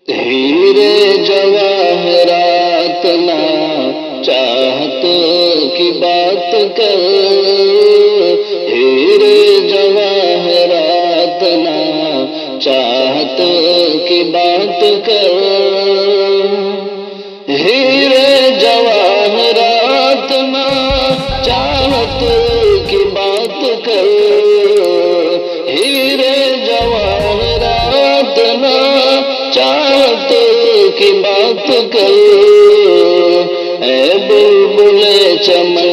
ہیرے جواہرات نہ چاہت کی بات کر، ہیرے جواہرات نہ چاہت کی بات کر، ہیرے جواہرات نہ چاہت کی بات کر، ہیرے جواہرات نہ چاہت کی بات کر، اے بلبل چمن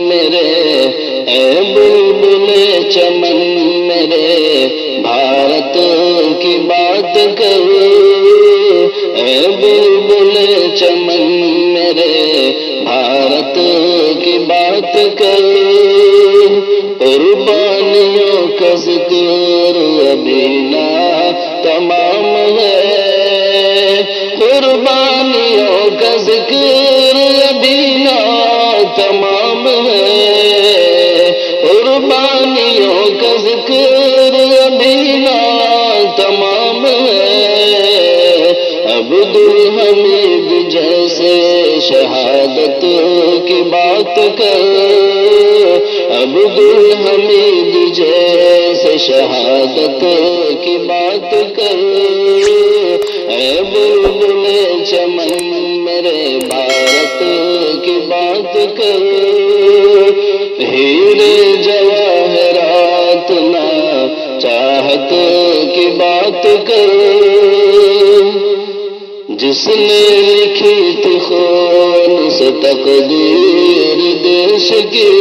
میرے، اے بلبل چمن میرے بھارت کی بات کر، اے بلبل چمن میرے بھارت کی بات کر، قربانیوں کا ذکر ابھی نہ تمام ہے، قربانیوں کا ذکر ابھی نہ تمام ہے، قربانیوں کا ذکر ابھی نہ تمام ہے، عبدالحمید جیسے شہادت کی بات کر، عبدالحمید جیسے شہادت کی بات کر، اے بلبل چمن میرے بھارت کی بات کر، ہیرے جواہرات نہ چاہت کی بات کر، جس نے لکھی تھی خون سے تقدیر دیش کی،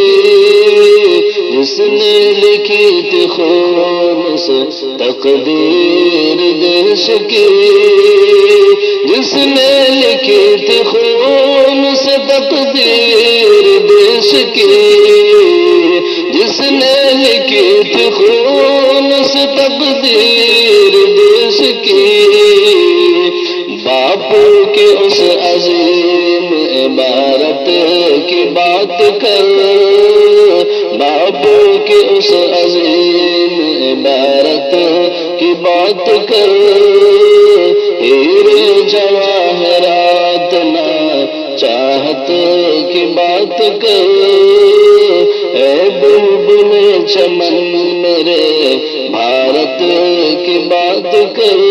جس نے لکھی تھی خون سے تقدیر دیش کی، جس نے لکھی تھی خون سے تقدیر دیش کی، جس نے لکھی تھی خون سے تقدیر دیش کی، باپو کے اس عظیم عبارت کی بات کر، باپو کے اس عظیم عبارت کی بات کر، ہیرے جواہرات نہ چاہت کی بات کر، اے بلبل چمن میرے بھارت کی بات کر،